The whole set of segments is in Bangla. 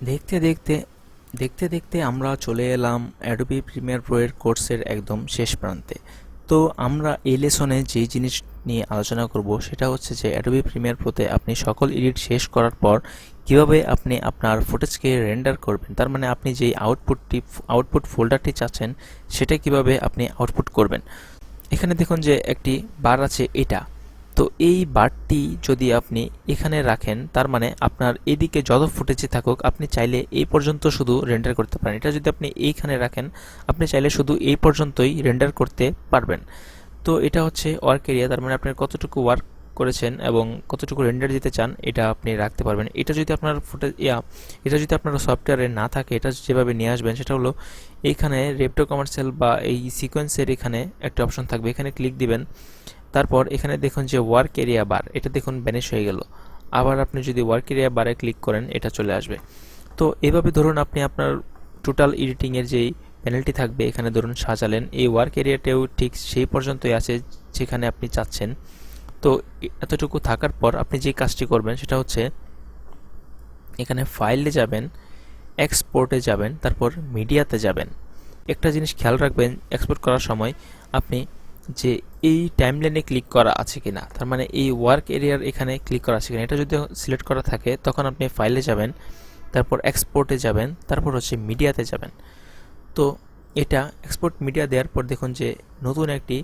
দেখতে দেখতে দেখতে দেখতে আমরা চলে এলাম অ্যাডোবি প্রিমিয়ার প্রো এর কোর্সের একদম শেষ প্রান্তে। তো আমরা এই লেসনে যেই জিনিস নিয়ে আলোচনা করব সেটা হচ্ছে যে অ্যাডোবি প্রিমিয়ার প্রোতে আপনি সকল এডিট শেষ করার পর কিভাবে আপনি আপনার ফুটেজকে রেন্ডার করবেন, তার মানে আপনি যেই আউটপুট ফোল্ডারটি চাচ্ছেন সেটা কিভাবে আপনি আউটপুট করবেন। এখানে দেখুন যে একটি বার আছে এটা। তো এই বারটি যদি আপনি এখানে রাখেন তার মানে আপনার এদিকে যত ফুটেজে থাকুক আপনি চাইলে এই পর্যন্ত শুধু রেন্ডার করতে পারেন। এটা যদি আপনি এইখানে রাখেন আপনি চাইলে শুধু এই পর্যন্তই রেন্ডার করতে পারবেন। তো এটা হচ্ছে ওয়ার্ক এরিয়া, তার মানে আপনার কতটুকু ওয়ার্ক করেছেন এবং কতটুকু রেন্ডার দিতে চান এটা আপনি রাখতে পারবেন। এটা যদি আপনার এটা যদি আপনার সফটওয়্যারে না থাকে, এটা যেভাবে নিয়ে আসবেন সেটা হলো এইখানে রেপটো কমার্শিয়াল বা এই সিকোয়েন্সের এখানে একটা অপশন থাকবে, এখানে ক্লিক দিবেন। তারপর এখানে দেখুন যে ওয়ার্ক এরিয়া বার, এটা দেখুন ব্যানিশ হয়ে গেল। আবার আপনি যদি ওয়ার্ক এরিয়া বারে ক্লিক করেন এটা চলে আসবে। তো এভাবে ধরুন আপনি আপনার টোটাল এডিটিংয়ের যেই প্যানেলটি থাকবে এখানে ধরুন সাজালেন, এই ওয়ার্ক এরিয়াতেও ঠিক সেই পর্যন্তই আছে যেখানে আপনি চাচ্ছেন। তো এতটুকু থাকার পর আপনি যে কাজটি করবেন সেটা হচ্ছে এখানে ফাইলে যাবেন, এক্সপোর্টে যাবেন, তারপর মিডিয়াতে যাবেন। একটা জিনিস খেয়াল রাখবেন এক্সপোর্ট করার সময় আপনি যে এই টাইমলাইনে ক্লিক করা আছে কিনা, তার মানে এই ওয়ার্ক এরিয়ার এখানে ক্লিক করা আছে কিনা, এটা যদি সিলেক্ট করা থাকে তখন আপনি ফাইলে যাবেন, তারপর এক্সপোর্টে যাবেন, তারপর হচ্ছে মিডিয়াতে যাবেন। তো এটা এক্সপোর্ট মিডিয়া দেওয়ার পর দেখুন যে নতুন একটি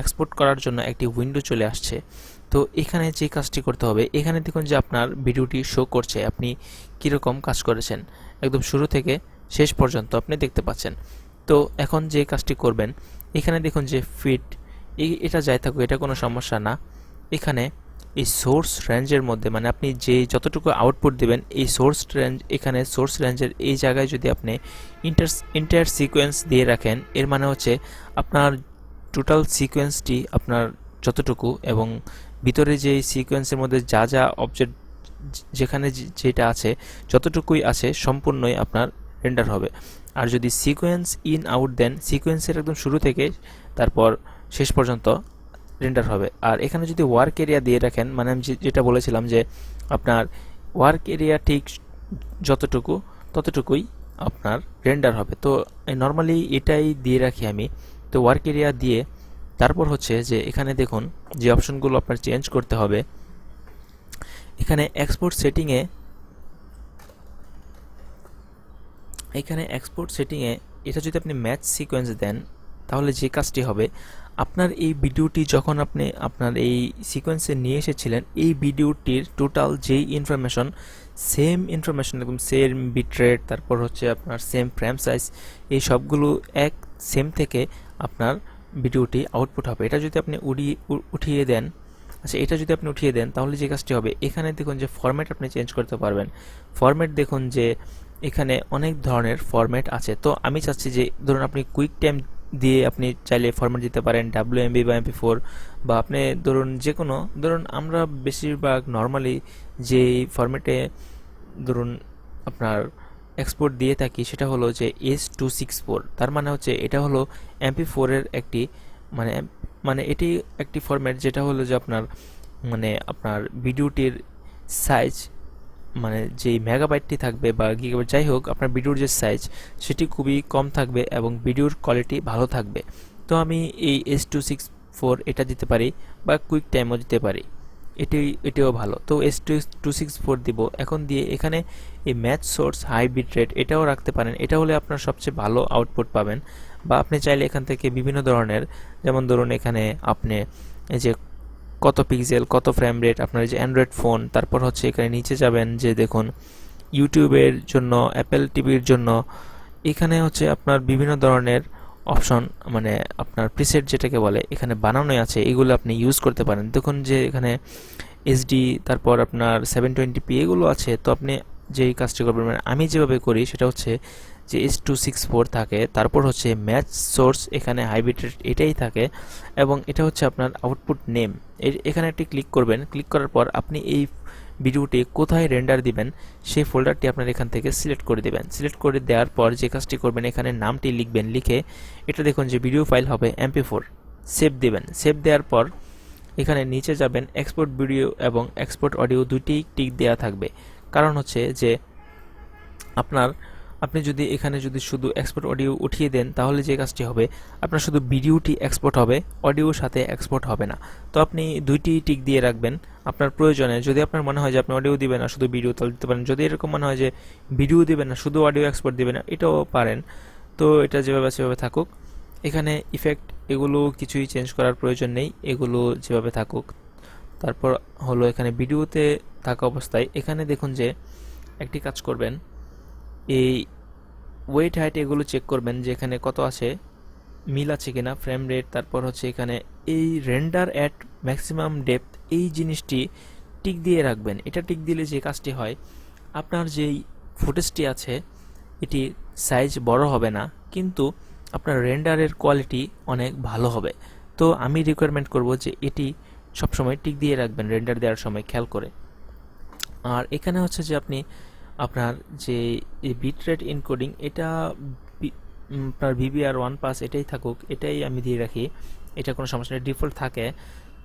এক্সপোর্ট করার জন্য একটি উইন্ডো চলে আসছে। তো এখানে যে কাজটি করতে হবে, এখানে দেখুন যে আপনার ভিডিওটি শো করছে আপনি কীরকম কাজ করেছেন, একদম শুরু থেকে শেষ পর্যন্ত আপনি দেখতে পাচ্ছেন। তো এখন যে কাজটি করবেন এখানে দেখুন যে ফিট এটা যাই থাকুক এটা কোনো সমস্যা না। এখানে এই সোর্স রেঞ্জের মধ্যে মানে আপনি যে যতটুকু আউটপুট দিবেন এই সোর্স রেঞ্জ, এখানে সোর্স রেঞ্জের এই জায়গায় যদি আপনি ইন্টার সিকোয়েন্স দিয়ে রাখেন এর মানে হচ্ছে আপনার টোটাল সিকোয়েন্সটি আপনার যতটুকু এবং ভিতরে যে সিকোয়েন্সের মধ্যে যা যা অবজেক্ট যেখানে যেটা আছে যতটুকুই আছে সম্পূর্ণই আপনার রেন্ডার হবে। আর যদি সিকোয়েন্স ইন আউট দেন সিকোয়েন্সের একদম শুরু থেকে তারপর শেষ পর্যন্ত রেন্ডার হবে। আর এখানে যদি ওয়ার্ক এরিয়া দিয়ে রাখেন মানে আমি যেটা বলেছিলাম যে আপনার ওয়ার্ক এরিয়া ঠিক যতটুকু ততটুকুই আপনার রেন্ডার হবে। তো নর্মালি এটাই দিয়ে রাখি আমি। তো ওয়ার্ক এরিয়া দিয়ে তারপর হচ্ছে যে এখানে দেখুন যে অপশনগুলো আপনার চেঞ্জ করতে হবে। এখানে এক্সপোর্ট সেটিংয়ে এটা যদি আপনি ম্যাচ সিকোয়েন্স দেন তাহলে যে কাজটি হবে আপনার এই ভিডিওটি যখন আপনি আপনার এই সিকোয়েন্সে নিয়ে এসেছিলেন এই ভিডিওটির টোটাল যেই সেম ইনফরমেশন একদম সেম বিটরেট, তারপর হচ্ছে আপনার সেম ফ্রেম সাইজ, এই সবগুলো এক সেম থেকে আপনার ভিডিওটি আউটপুট হবে। এটা যদি আপনি উঠিয়ে দেন, আচ্ছা এটা যদি আপনি উঠিয়ে দেন তাহলে যে কাজটি হবে এখানে দেখুন যে ফরম্যাট আপনি চেঞ্জ করতে পারবেন। ফরম্যাট দেখুন যে এখানে অনেক ধরনের ফরম্যাট আছে। তো আমি চাচ্ছি যে ধরুন আপনি কুইক টাইম দিয়ে আপনি চাইলে ফরম্যাট দিতে পারেন WMV বা MP4 বা আপনি ধরুন যে কোনো ধরুন আমরা বেশিরভাগ নর্মালি যে ফরম্যাটে ধরুন আপনার এক্সপোর্ট দিয়ে থাকি সেটা হলো যে S264, তার মানে হচ্ছে এটা হলো MP4 এর একটি মানে মানে এটি একটি ফরম্যাট যেটা হলো যে আপনার মানে আপনার ভিডিওটির সাইজ মানে যেই মেগাবাইটটি থাকবে বা গিগাবাইট যাই হোক আপনার ভিডিওর যে সাইজ সেটি খুবই কম থাকবে এবং ভিডিওর কোয়ালিটি ভালো থাকবে। তো আমি এই S264 এটা দিতে পারি বা কুইক টাইমও দিতে পারি, এটিও ভালো। তো S264 দিব, এখন দিয়ে এখানে এই match source high bit rate এটাও রাখতে পারেন, এটা হলে আপনার সবচেয়ে ভালো আউটপুট পাবেন। বা আপনি চাইলে এখান থেকে বিভিন্ন ধরনের যেমন ধরুন এখানে আপনি এই যে কত পিক্সেল কত ফ্রেম রেট আপনার যে অ্যান্ড্রয়েড ফোন, তারপর হচ্ছে এখানে নিচে যাবেন যে দেখুন ইউটিউবের জন্য অ্যাপেল টিভির জন্য এখানে হচ্ছে আপনার বিভিন্ন ধরনের অপশন মানে আপনার প্রিসেট যেটাকে বলে এখানে বানানোই আছে, এগুলো আপনি ইউজ করতে পারেন। দেখুন যে এখানে এইচডি তারপর আপনার 720p এগুলো আছে। তো আপনি যেই কাজটি করবেন মানে আমি যেভাবে করি সেটা হচ্ছে যে S264 থাকে, তারপর হচ্ছে ম্যাচ সোর্স এখানে হাইব্রিড এটাই থাকে এবং এটা হচ্ছে আপনার আউটপুট নেম। এখানে একটি ক্লিক করবেন, ক্লিক করার পর আপনি এই ভিডিওটি কোথায় রেন্ডার দিবেন সেই ফোল্ডারটি আপনার এখান থেকে সিলেক্ট করে দিবেন। সিলেক্ট করে দেওয়ার পর যে কাজটি করবেন এখানে নামটি লিখবেন, লিখে এটা দেখুন যে ভিডিও ফাইল হবে MP4, সেভ দিবেন। সেভ দেওয়ার পর এখানে নিচে যাবেন এক্সপোর্ট ভিডিও এবং এক্সপোর্ট অডিও দুইটি টিক দেওয়া থাকবে, কারণ হচ্ছে যে আপনি যদি এখানে যদি শুধু এক্সপোর্ট অডিও উঠিয়ে দেন, তাহলে যে কাজটি হবে, আপনার শুধু ভিডিওটি এক্সপোর্ট হবে, অডিওর সাথে এক্সপোর্ট হবে না। তো আপনি দুইটি টিক দিয়ে রাখবেন আপনার প্রয়োজনে। যদি আপনার মনে হয় যে আপনি অডিও দিবেন না, শুধু ভিডিও, তাহলে দিতে পারেন। যদি এরকম মনে হয় যে ভিডিও দিবেন না, শুধু অডিও এক্সপোর্ট দিবেন না, এটাও পারেন। তো এটা যেভাবে সেভাবে থাকুক। এখানে ইফেক্ট এগুলো কিছুই চেঞ্জ করার প্রয়োজন নেই, এগুলো যেভাবে থাকুক। তারপর হলো এখানে ভিডিওতে থাকা অবস্থায় এখানে দেখুন যে একটি কাজ করবেন, এই ওয়েট হাইট এগুলো চেক করবেন যে এখানে কত আছে, মিল আছে কিনা, ফ্রেম রেট। তারপর হচ্ছে এখানে এই রেন্ডার অ্যাট ম্যাক্সিমাম ডেপথ, এই জিনিসটি টিক দিয়ে রাখবেন। এটা টিক দিলে যে কাজটি হয়, আপনার যেই ফুটেজটি আছে এটি সাইজ বড় হবে না, কিন্তু আপনার রেন্ডারের কোয়ালিটি অনেক ভালো হবে। তো আমি রিকোয়ারমেন্ট করব যে এটি সবসময় টিক দিয়ে রাখবেন রেন্ডার দেওয়ার সময় খেয়াল করে। আর এখানে হচ্ছে যে আপনি আপনার যে বিট রেট এনকোডিং, এটা আপনার VBR1 পাস এটাই থাকুক, এটাই আমি দিয়ে রাখি, এটা কোনো সমস্যা নেই, ডিফল্ট থাকে।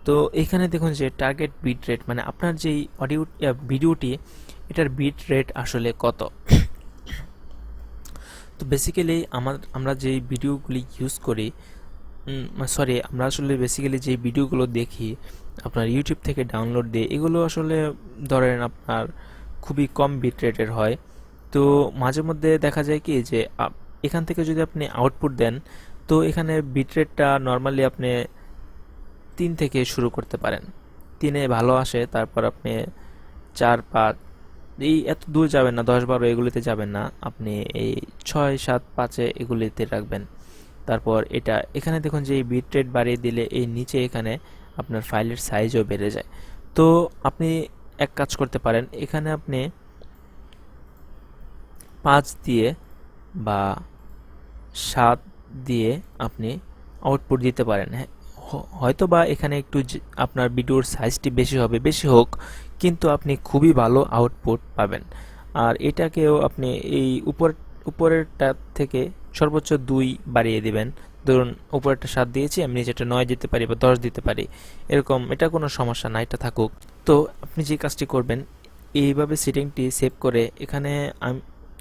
তো এখানে দেখুন যে টার্গেট বিট রেট, মানে আপনার যেই অডিও ভিডিওটি, এটার বিট রেট আসলে কত। তো বেসিক্যালি আমরা যেই ভিডিওগুলি ইউজ করি, আমরা আসলে বেসিক্যালি যেই ভিডিওগুলো দেখি আপনার ইউটিউব থেকে ডাউনলোড দিয়ে, এগুলো আসলে ধরেন আপনার খুবই কম বিট রেটের হয়। তো মাঝে মধ্যে দেখা যায় কি যে এখান থেকে যদি আপনি আউটপুট দেন, তো এখানে বিট রেটটা নর্মালি আপনি 3 থেকে শুরু করতে পারেন, 3-এ ভালো আসে। তারপর আপনি 4-5, এই এত দূর যাবেন না, 10-12 এগুলিতে যাবেন না, আপনি এই 6-7-5-এ এগুলিতে রাখবেন। তারপর এটা এখানে দেখুন যে এই বিট রেট বাড়িয়ে দিলে এই নিচে এখানে আপনার ফাইলের সাইজও বেড়ে যায়। তো আপনি এক কাজ করতে পারেন, এখানে আপনি 5 দিয়ে বা 7 দিয়ে আপনি আউটপুট দিতে পারেন। হ্যাঁ, হয়তো বা এখানে একটু আপনার ভিডিওর সাইজটি বেশি হবে, বেশি হোক, কিন্তু আপনি খুবই ভালো আউটপুট পাবেন। আর এটাকেও আপনি এই উপরেরটা থেকে সর্বোচ্চ 2 বাড়িয়ে দিবেন। ধরুন উপরেরটা 7 দিয়েছি, আমি নিচেরটা 9 দিতে পারি বা 10 দিতে পারি, এরকম। এটা কোনো সমস্যা না, এটা থাকুক। তো আপনি যে কাজটি করবেন, এইভাবে সেটিংটি সেভ করে এখানে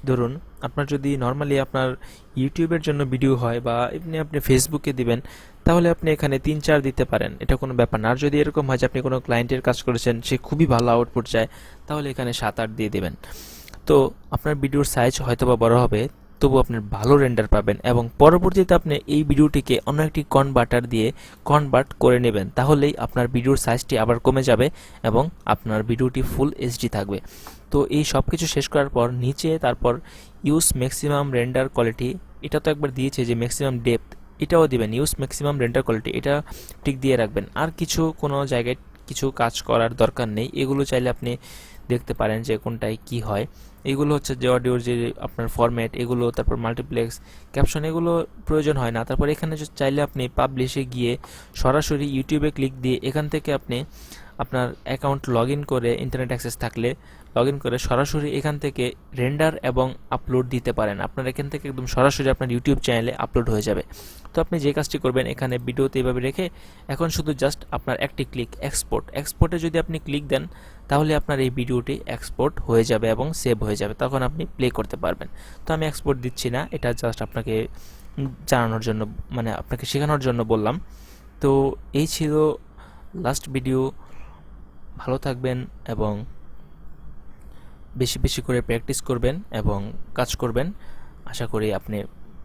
ধরুন আপনার যদি নর্মালি আপনার ইউটিউবের জন্য ভিডিও হয় বা আপনি ফেসবুকে দিবেন, তাহলে আপনি এখানে 3-4 দিতে পারেন, এটা কোনো ব্যাপার না। আর যদি এরকম হয় যে আপনি কোনো ক্লায়েন্টের কাজ করেছেন, সে খুবই ভালো আউটপুট চায়, তাহলে এখানে 7-8 দিয়ে দেবেন। তো আপনার ভিডিওর সাইজ হয়তো বা বড় হবে, তবু আপনার ভালো রেন্ডার পাবেন, এবং পরবর্তীতে আপনি এই ভিডিওটিকে অন্য একটি কনভার্টার দিয়ে কনভার্ট করে নেবেন, তাহলেই আপনার ভিডিওর সাইজটি আবার কমে যাবে এবং আপনার ভিডিওটি ফুল এইচডি থাকবে। তো এই সব কিছু শেষ করার পর নিচে তারপর ইউজ ম্যাক্সিমাম রেন্ডার কোয়ালিটি, এটা তো একবার দিয়েছে যে ম্যাক্সিমাম ডেপথ, এটাও দিবেন, ইউজ ম্যাক্সিমাম রেন্ডার কোয়ালিটি, এটা ঠিক দিয়ে রাখবেন। আর কিছু কোনো জায়গায় কিছু কাজ করার দরকার নেই, এগুলো চাইলে আপনি দেখতে পারেন যে কোনটায় কি হয়। এগুলো হচ্ছে যে অডিওর যে আপনার ফরম্যাট, এগুলো, তারপর মাল্টিপ্লেক্স, ক্যাপশন, এগুলো প্রয়োজন হয় না। তারপর এখানে চাইলে আপনি পাবলিশে গিয়ে সরাসরি ইউটিউবে ক্লিক দিয়ে এখান থেকে আপনি আপনার অ্যাকাউন্ট লগ ইন করে, ইন্টারনেট অ্যাক্সেস থাকলে লগ ইন করে সরাসরি এখান থেকে রেন্ডার এবং আপলোড দিতে পারেন। আপনার এখান থেকে একদম সরাসরি আপনার ইউটিউব চ্যানেলে আপলোড হয়ে যাবে। তো আপনি যে কাজটি করবেন, এখানে ভিডিওতে এইভাবে রেখে এখন শুধু জাস্ট আপনার একটি ক্লিক এক্সপোর্টে যদি আপনি ক্লিক দেন, তাহলে আপনার এই ভিডিওটি এক্সপোর্ট হয়ে যাবে এবং সেভ হয়ে যাবে, তখন আপনি প্লে করতে পারবেন। তো আমি এক্সপোর্ট দিচ্ছি না, এটা জাস্ট আপনাকে জানানোর জন্য, মানে আপনাকে শেখানোর জন্য বললাম। তো এই ছিল লাস্ট ভিডিও। ভালো থাকবেন এবং বেশি বেশি করে প্র্যাকটিস করবেন এবং কাজ করবেন। আশা করি আপনি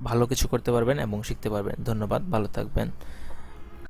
ভালো কিছু করতে পারবেন এবং শিখতে পারবেন। ধন্যবাদ, ভালো থাকবেন।